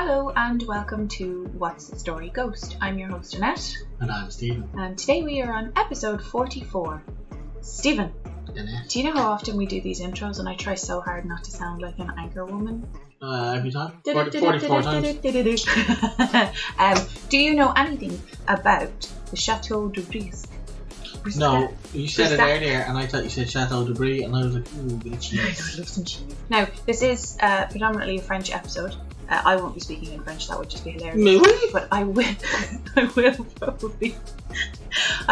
Hello and welcome to What's the Story Ghost. I'm your host Annette. And I'm Steven. And today we are on episode 44. Steven, Annette. do you know how often we do these intros and I try so hard not to sound like an anchor woman? Every time? 44 times. Do you know anything about the Château de Brissac? No, you said it earlier and I thought you said Château de Brissac and I was like, ooh, a bit of cheese. I love some cheese. Now, this is predominantly a French episode. I won't be speaking in French, that would just be hilarious. Really? But I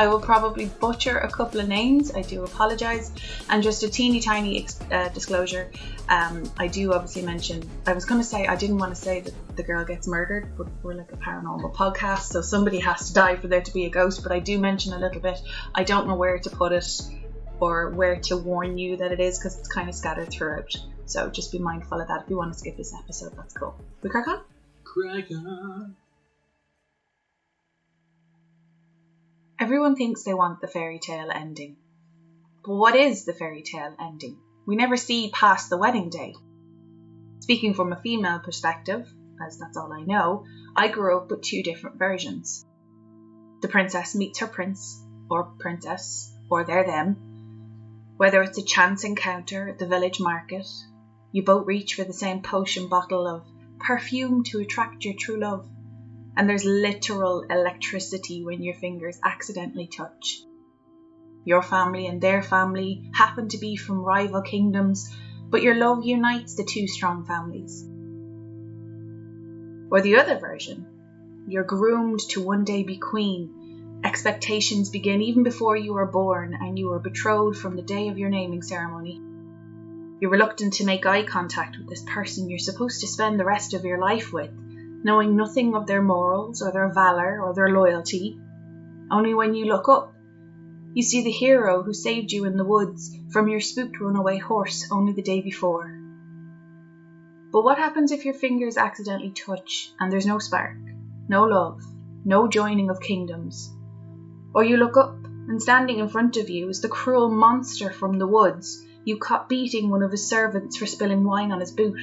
will probably butcher a couple of names. I do apologise. And just a teeny tiny disclosure, I do obviously mention, I was going to say, I didn't want to say that the girl gets murdered, but we're like a paranormal podcast, so somebody has to die for there to be a ghost, but I do mention a little bit. I don't know where to put it or where to warn you that it is, because it's kind of scattered throughout. So just be mindful of that. If you want to skip this episode, that's cool. We crack on? Crack on. Everyone thinks they want the fairy tale ending. But what is the fairy tale ending? We never see past the wedding day. Speaking from a female perspective, as that's all I know, I grew up with two different versions. The princess meets her prince, or princess, or they're them. Whether it's a chance encounter at the village market, you both reach for the same potion bottle of perfume to attract your true love, and there's literal electricity when your fingers accidentally touch. Your family and their family happen to be from rival kingdoms, but your love unites the two strong families. Or the other version, you're groomed to one day be queen. Expectations begin even before you are born, and you are betrothed from the day of your naming ceremony. You're reluctant to make eye contact with this person you're supposed to spend the rest of your life with, knowing nothing of their morals or their valour or their loyalty. Only when you look up, you see the hero who saved you in the woods from your spooked runaway horse only the day before. But what happens if your fingers accidentally touch and there's no spark, no love, no joining of kingdoms? Or you look up, and standing in front of you is the cruel monster from the woods you caught beating one of his servants for spilling wine on his boot.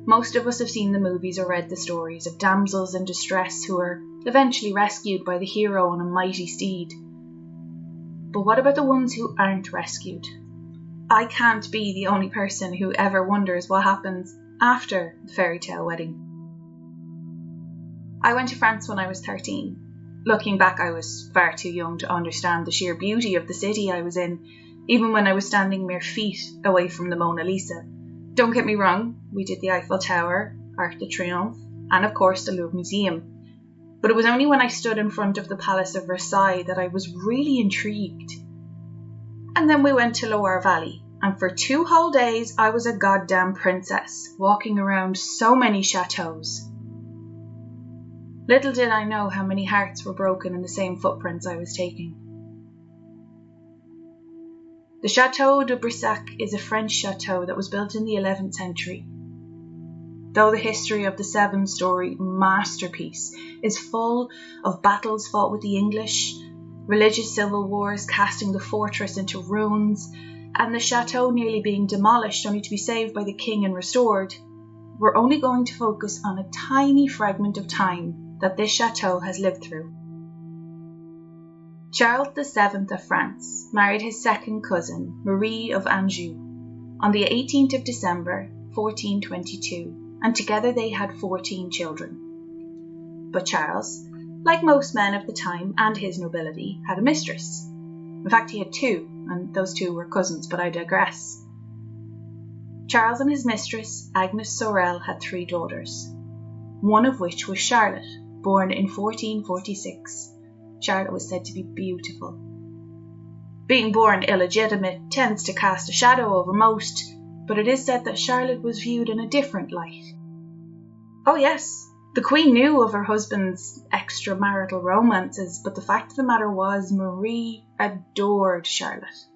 Most of us have seen the movies or read the stories of damsels in distress who are eventually rescued by the hero on a mighty steed. But what about the ones who aren't rescued? I can't be the only person who ever wonders what happens after the fairy tale wedding. I went to France when I was 13. Looking back, I was far too young to understand the sheer beauty of the city I was in, even when I was standing mere feet away from the Mona Lisa. Don't get me wrong, we did the Eiffel Tower, Arc de Triomphe, and of course the Louvre Museum. But it was only when I stood in front of the Palace of Versailles that I was really intrigued. And then we went to Loire Valley, and for 2 whole days I was a goddamn princess, walking around so many chateaux. Little did I know how many hearts were broken in the same footprints I was taking. The Château de Brissac is a French chateau that was built in the 11th century. Though the history of the 7-story masterpiece is full of battles fought with the English, religious civil wars casting the fortress into ruins, and the chateau nearly being demolished only to be saved by the king and restored, we're only going to focus on a tiny fragment of time that this chateau has lived through. Charles VII of France married his second cousin, Marie of Anjou, on the 18th of December, 1422, and together they had 14 children. But Charles, like most men of the time and his nobility, had a mistress. In fact, he had 2, and those 2 were cousins, but I digress. Charles and his mistress, Agnes Sorel, had 3 daughters, one of which was Charlotte, born in 1446. Charlotte was said to be beautiful. Being born illegitimate tends to cast a shadow over most, but it is said that Charlotte was viewed in a different light. Oh yes, the Queen knew of her husband's extramarital romances, but the fact of the matter was Marie adored Charlotte.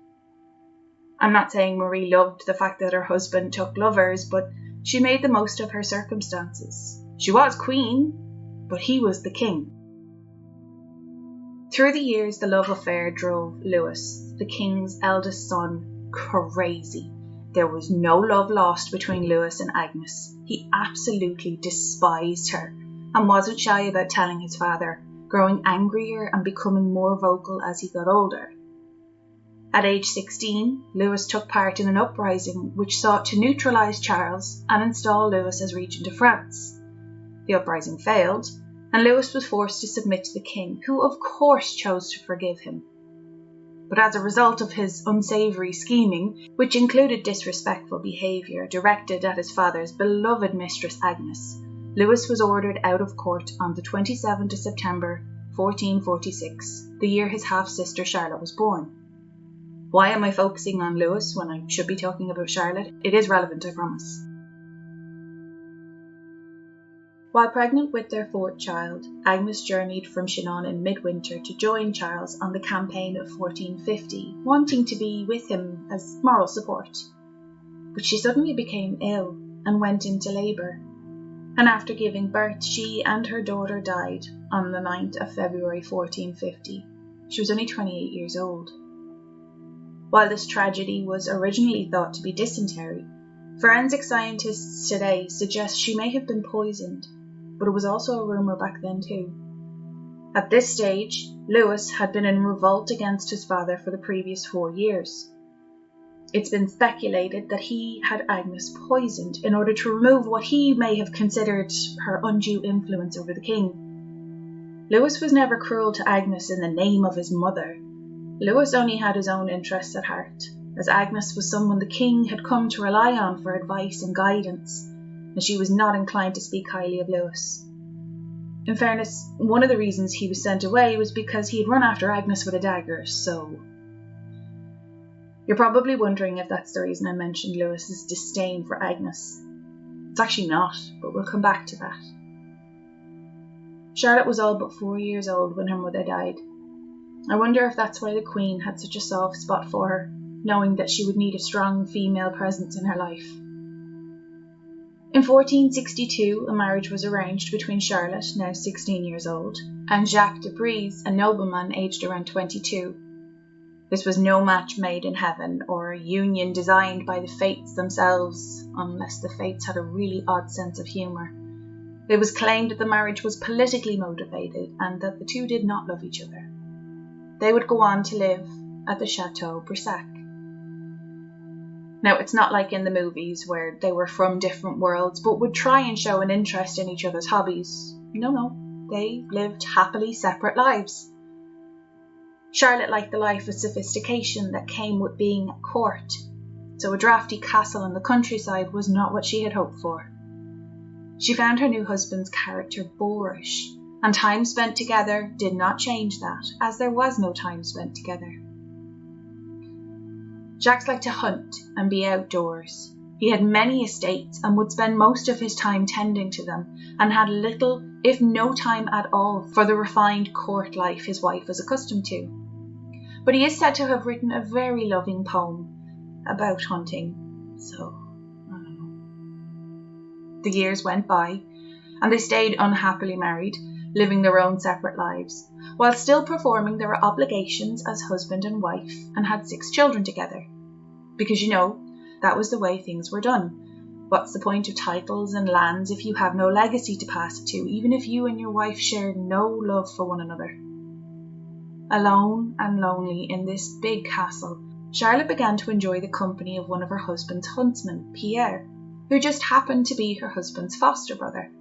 I'm not saying Marie loved the fact that her husband took lovers, but she made the most of her circumstances. She was queen, but he was the king. Through the years, the love affair drove Louis, the king's eldest son, crazy. There was no love lost between Lewis and Agnes. He absolutely despised her and wasn't shy about telling his father, growing angrier and becoming more vocal as he got older. At age 16, Lewis took part in an uprising which sought to neutralise Charles and install Lewis as regent of France. The uprising failed, and Lewis was forced to submit to the king, who of course chose to forgive him. But as a result of his unsavoury scheming, which included disrespectful behaviour directed at his father's beloved mistress Agnes, Lewis was ordered out of court on the 27th of September 1446, the year his half-sister Charlotte was born. Why am I focusing on Lewis when I should be talking about Charlotte? It is relevant, I promise. While pregnant with their fourth child, Agnes journeyed from Chinon in midwinter to join Charles on the campaign of 1450, wanting to be with him as moral support. But she suddenly became ill and went into labour, and after giving birth, she and her daughter died on the 9th of February 1450. She was only 28 years old. While this tragedy was originally thought to be dysentery, forensic scientists today suggest she may have been poisoned, but it was also a rumour back then too. At this stage, Lewis had been in revolt against his father for the previous 4 years. It's been speculated that he had Agnes poisoned in order to remove what he may have considered her undue influence over the king. Lewis was never cruel to Agnes in the name of his mother. Lewis only had his own interests at heart, as Agnes was someone the king had come to rely on for advice and guidance, and she was not inclined to speak highly of Lewis. In fairness, one of the reasons he was sent away was because he had run after Agnes with a dagger, so... You're probably wondering if that's the reason I mentioned Lewis's disdain for Agnes. It's actually not, but we'll come back to that. Charlotte was all but 4 years old when her mother died. I wonder if that's why the Queen had such a soft spot for her, knowing that she would need a strong female presence in her life. In 1462, a marriage was arranged between Charlotte, now 16 years old, and Jacques de Brissac, a nobleman aged around 22. This was no match made in heaven, or a union designed by the fates themselves, unless the fates had a really odd sense of humour. It was claimed that the marriage was politically motivated, and that the two did not love each other. They would go on to live at the Château de Brissac. Now, it's not like in the movies where they were from different worlds, but would try and show an interest in each other's hobbies. No, they lived happily separate lives. Charlotte liked the life of sophistication that came with being at court, so a drafty castle in the countryside was not what she had hoped for. She found her new husband's character boorish, and time spent together did not change that, as there was no time spent together. Jacques liked to hunt and be outdoors. He had many estates and would spend most of his time tending to them, and had little, if no time at all, for the refined court life his wife was accustomed to. But he is said to have written a very loving poem about hunting, so I don't know. The years went by, and they stayed unhappily married, living their own separate lives, while still performing their obligations as husband and wife, and had 6 children together. Because, that was the way things were done. What's the point of titles and lands if you have no legacy to pass it to, even if you and your wife shared no love for one another? Alone and lonely in this big castle, Charlotte began to enjoy the company of one of her husband's huntsmen, Pierre, who just happened to be her husband's foster brother.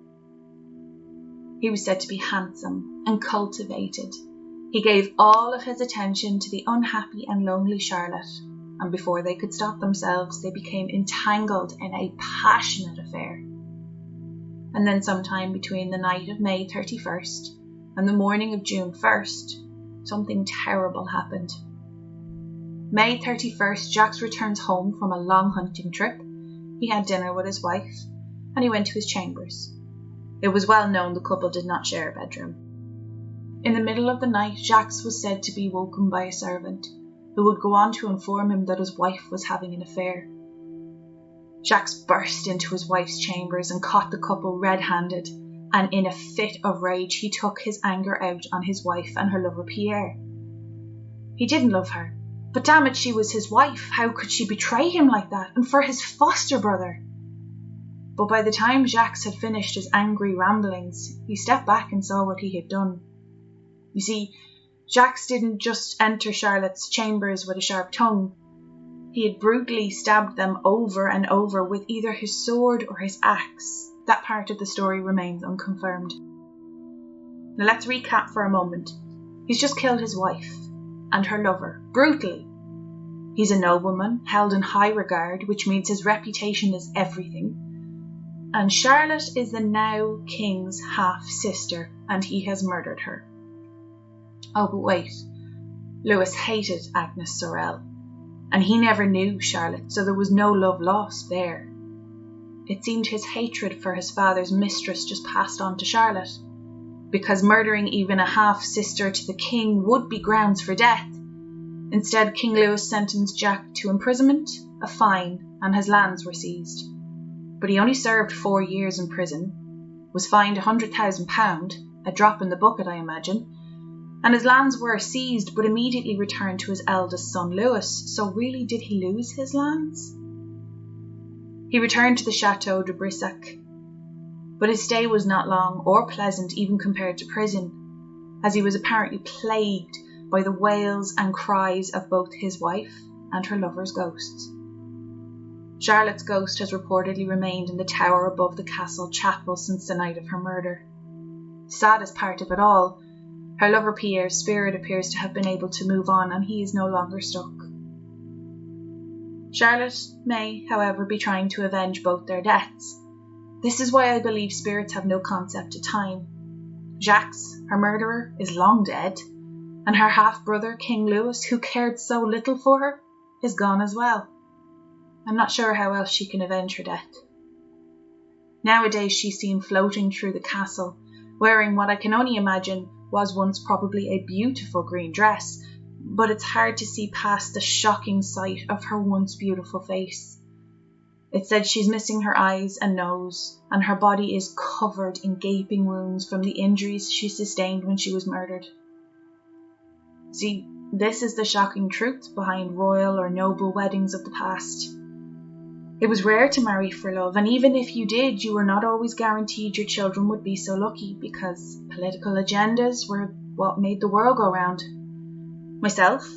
He was said to be handsome and cultivated. He gave all of his attention to the unhappy and lonely Charlotte, and before they could stop themselves, they became entangled in a passionate affair. And then sometime between the night of May 31st and the morning of June 1st, something terrible happened. May 31st, Jacques returns home from a long hunting trip. He had dinner with his wife, and he went to his chambers. It was well known the couple did not share a bedroom. In the middle of the night, Jacques was said to be woken by a servant, who would go on to inform him that his wife was having an affair. Jacques burst into his wife's chambers and caught the couple red-handed, and in a fit of rage he took his anger out on his wife and her lover Pierre. He didn't love her, But damn it, she was his wife. How could she betray him like that? And for his foster brother. But by the time Jacques had finished his angry ramblings, he stepped back and saw what he had done. You see, Jacques didn't just enter Charlotte's chambers with a sharp tongue. He had brutally stabbed them over and over with either his sword or his axe. That part of the story remains unconfirmed. Now let's recap for a moment. He's just killed his wife and her lover, brutally. He's a nobleman, held in high regard, which means his reputation is everything. And Charlotte is the now king's half-sister, and he has murdered her. Oh, but wait. Louis hated Agnes Sorel, and he never knew Charlotte, so there was no love lost there. It seemed his hatred for his father's mistress just passed on to Charlotte, because murdering even a half-sister to the king would be grounds for death. Instead, King Louis sentenced Jacques to imprisonment, a fine, and his lands were seized. But he only served 4 years in prison, was fined £100,000, a drop in the bucket, I imagine, and his lands were seized but immediately returned to his eldest son Louis. So really, did he lose his lands? He returned to the Château de Brissac, but his stay was not long or pleasant even compared to prison, as he was apparently plagued by the wails and cries of both his wife and her lover's ghosts. Charlotte's ghost has reportedly remained in the tower above the castle chapel since the night of her murder. Saddest part of it all, her lover Pierre's spirit appears to have been able to move on, and he is no longer stuck. Charlotte may, however, be trying to avenge both their deaths. This is why I believe spirits have no concept of time. Jacques, her murderer, is long dead, and her half-brother, King Louis, who cared so little for her, is gone as well. I'm not sure how else she can avenge her death. Nowadays she's seen floating through the castle, wearing what I can only imagine was once probably a beautiful green dress, but it's hard to see past the shocking sight of her once beautiful face. It said she's missing her eyes and nose, and her body is covered in gaping wounds from the injuries she sustained when she was murdered. See, this is the shocking truth behind royal or noble weddings of the past. It was rare to marry for love, and even if you did, you were not always guaranteed your children would be so lucky, because political agendas were what made the world go round. Myself,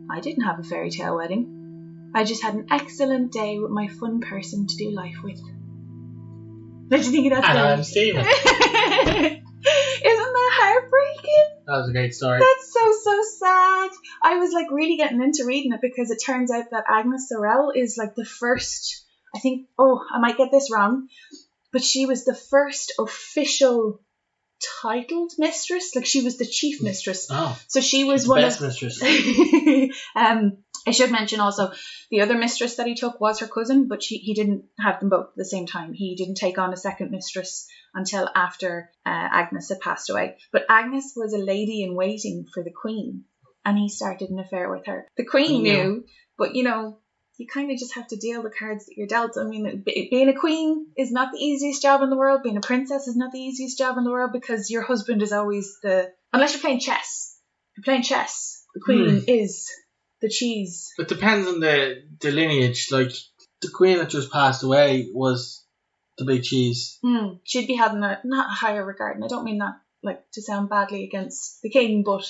I didn't have a fairy tale wedding. I just had an excellent day with my fun person to do life with. What do you think of that? Annette and Steven. Isn't that heartbreaking? That was a great story. That's so sad. I was like really getting into reading it because it turns out that Agnes Sorel is like the first, I think, I might get this wrong, but she was the first official titled mistress. Like, she was the chief mistress. Oh, so she was one best mistress. I should mention also the other mistress that he took was her cousin, but he didn't have them both at the same time. He didn't take on a second mistress until after Agnes had passed away. But Agnes was a lady in waiting for the queen, and he started an affair with her. The queen knew, but you kind of just have to deal the cards that you're dealt. I mean, being a queen is not the easiest job in the world. Being a princess is not the easiest job in the world, because your husband is always unless you're playing chess. If you're playing chess, the queen is the cheese. It depends on the lineage. Like, the queen that just passed away was the big cheese. She'd be held in not a higher regard, and I don't mean that like to sound badly against the king, but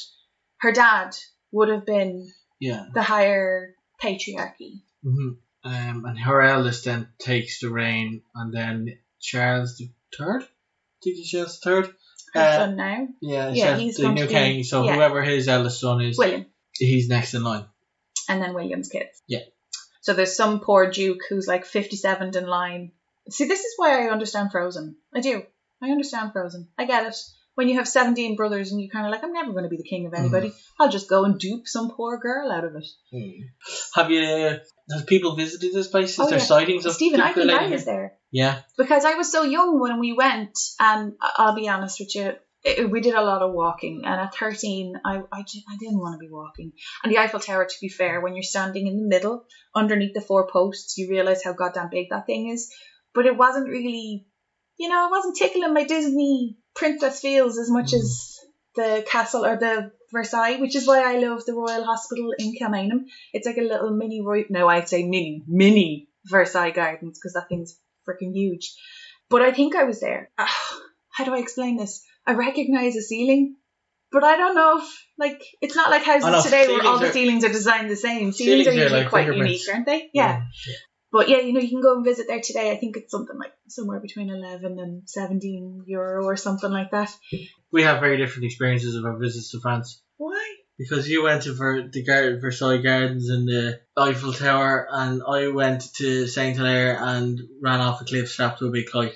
her dad would have been the higher patriarchy. Mm-hmm. And her eldest then takes the reign, and then Charles III. I think he's Charles III. His son now. Yeah, he's the new king. So whoever his eldest son is, William, he's next in line. And then William's kids. Yeah. So there's some poor duke who's like 57th in line. See, this is why I understand Frozen. I do. I understand Frozen. I get it. When you have 17 brothers and you're kind of like, I'm never going to be the king of anybody. I'll just go and dupe some poor girl out of it. Have people visited this place? Is there sightings of Stephen, I think I was there. Yeah. Because I was so young when we went, and I'll be honest with you, we did a lot of walking, and at 13 I didn't want to be walking. And the Eiffel Tower, to be fair, when you're standing in the middle underneath the 4 posts, you realise how goddamn big that thing is. But it wasn't really, it wasn't tickling my Disney princess feels as much as the castle or the Versailles, which is why I love the Royal Hospital in Kilmainham. It's like a little I'd say mini Versailles Gardens, because that thing's freaking huge. But I think I was there. How do I explain this? I recognise a ceiling, but I don't know if, like, it's not like houses today where all the ceilings are designed the same. Ceilings are usually like quite unique, aren't they? Yeah. But yeah, you can go and visit there today. I think it's something like somewhere between 11 and 17 euro or something like that. We have very different experiences of our visits to France. Why? Because you went to the Versailles Gardens and the Eiffel Tower, and I went to Saint Hilaire and ran off a cliff strapped to a big kite.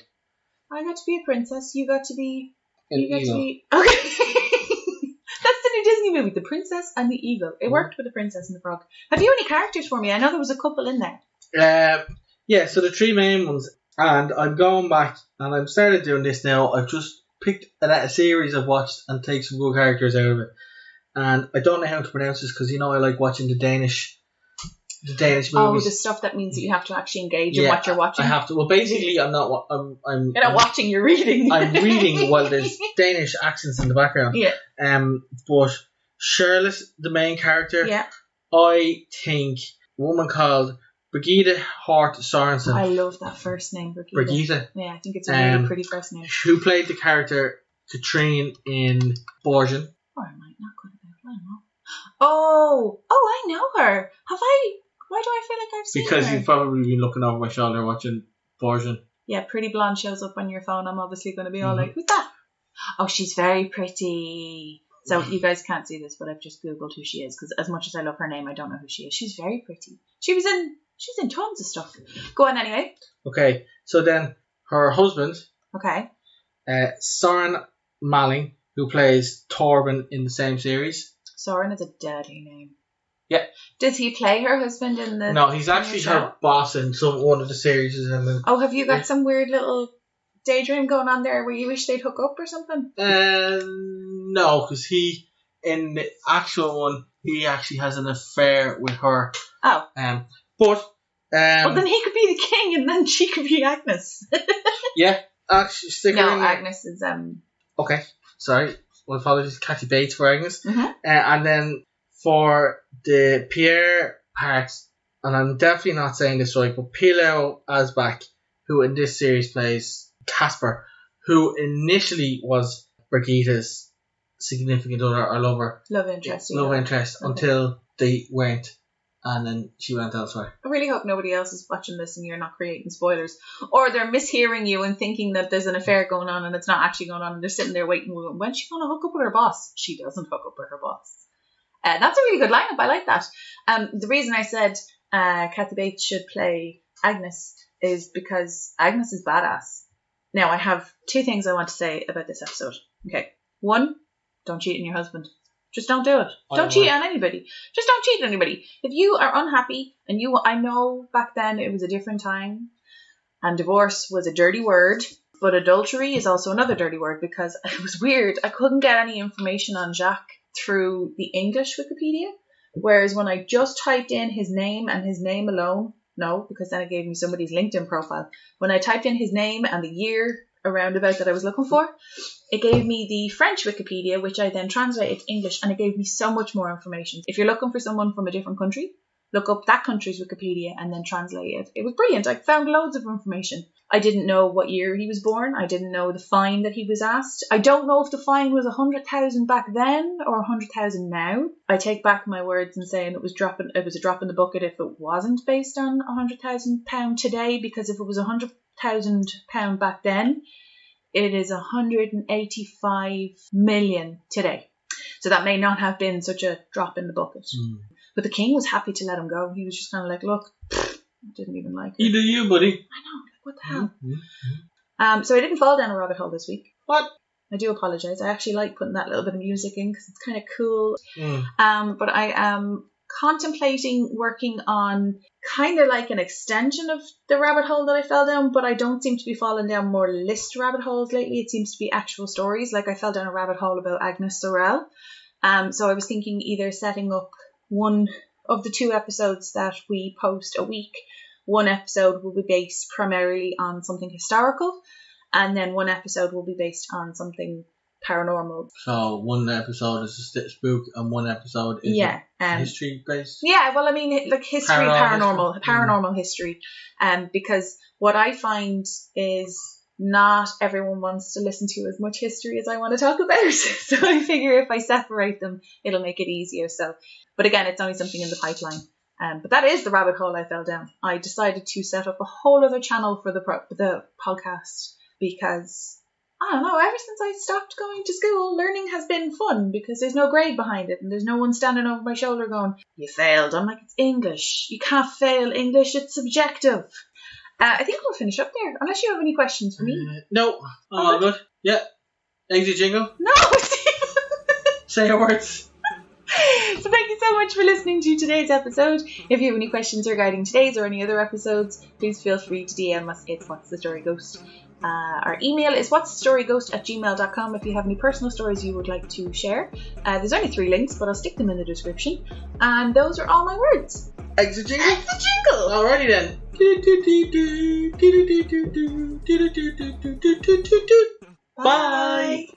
I got to be a princess. You got to be... Okay. That's the new Disney movie, The Princess and the Eagle. It worked with The Princess and the Frog. Have you any characters for me? I know there was a couple in there. Yeah, so the three main ones. And I'm going back, and I've started doing this now. I've just picked a series I've watched and take some good characters out of it. And I don't know how to pronounce this, because I like watching the Danish movies. Oh, the stuff that means that you have to actually engage in what you're watching. I have to. Well, basically, I'm not. I'm. You're not watching. You're reading. I'm reading while there's Danish accents in the background. Yeah. But Charlotte, the main character. Yeah. I think a woman called Brigitte Hort Sorensen. I love that first name, Brigitte. Yeah, I think it's a really pretty first name. Who played the character Katrine in Borgen. Or I might not could have been. I don't know. Oh, I know her. Have I? Why do I feel like I've seen her? Because you've probably been looking over my shoulder watching Borgen. Yeah, pretty blonde shows up on your phone. I'm obviously going to be all like, who's that? Oh, she's very pretty. So you guys can't see this, but I've just Googled who she is, because as much as I love her name, I don't know who she is. She's very pretty. She's in tons of stuff. Go on anyway. Okay, so then her husband, okay, Soren Malling, who plays Torben in the same series. Soren is a deadly name. Yeah. Does he play her husband in the... No, he's actually her boss in one of the series. Oh, have you got some weird little daydream going on there where you wish they'd hook up or something? No, because in the actual one, he actually has an affair with her. Oh. But... well, then he could be the king and then she could be Agnes. Yeah, actually, Agnes is... Okay, sorry. Well, apologies, Kathy Bates for Agnes. Mm-hmm. And then for the Pierre part, and I'm definitely not saying this right, but Pilou Asbach, who in this series plays Casper, who initially was Brigitte's significant other or lover. Love interest. Until they weren't. And then she went elsewhere. I really hope nobody else is watching this and you're not creating spoilers. Or they're mishearing you and thinking that there's an affair going on and it's not actually going on, and they're sitting there waiting. When's she going to hook up with her boss? She doesn't hook up with her boss. That's a really good lineup. I like that. The reason I said Kathy Bates should play Agnes is because Agnes is badass. Now, I have two things I want to say about this episode. Okay. One, don't cheat on your husband. Just don't do it. Don't cheat on anybody. Just don't cheat on anybody. If you are unhappy, and I know back then it was a different time, and divorce was a dirty word, but adultery is also another dirty word, because it was weird. I couldn't get any information on Jacques through the English Wikipedia, whereas when I just typed in his name and his name alone, no, because then it gave me somebody's LinkedIn profile. When I typed in his name and the year around about that I was looking for, it gave me the French Wikipedia, which I then translated to English, and it gave me so much more information. If you're looking for someone from a different country, look up that country's Wikipedia and then translate it. It was brilliant. I found loads of information. I didn't know what year he was born. I didn't know the fine that he was asked. I don't know if the fine was 100,000 back then or 100,000 now. I take back my words in saying it was a drop in the bucket if it wasn't based on £100,000 today, because if it was £100,000 back then, it is 185 million today. So that may not have been such a drop in the bucket. But the king was happy to let him go. He was just kind of like, look, I didn't even like it. You do you, buddy. I know, like, what the hell? So I didn't fall down a rabbit hole this week. What? I do apologise. I actually like putting that little bit of music in because it's kind of cool. But I am contemplating working on kind of like an extension of the rabbit hole that I fell down, but I don't seem to be falling down more list rabbit holes lately. It seems to be actual stories. Like I fell down a rabbit hole about Agnes Sorel. So I was thinking either setting up one of the 2 episodes that we post a week. One episode will be based primarily on something historical, and then one episode will be based on something paranormal. So one episode is a spook and one episode is history based. Yeah, well, I mean, like history, paranormal history. Because what I find is not everyone wants to listen to as much history as I want to talk about. So I figure if I separate them, it'll make it easier. So, but again, it's only something in the pipeline. But that is the rabbit hole I fell down. I decided to set up a whole other channel for the podcast because, I don't know, ever since I stopped going to school, learning has been fun because there's no grade behind it and there's no one standing over my shoulder going, you failed. I'm like, it's English. You can't fail English. It's subjective. I think we'll finish up there, unless you have any questions for me. No. Oh, good. Yeah. Exit jingle? No, Say your words. So thank you so much for listening to today's episode. If you have any questions regarding today's or any other episodes, please feel free to DM us. It's What's the Story Ghost. Our email is whatsthestoryghost@gmail.com if you have any personal stories you would like to share. There's only 3 links, but I'll stick them in the description. And those are all my words. Exit jingle? Exit jingle! Alrighty then. Bye.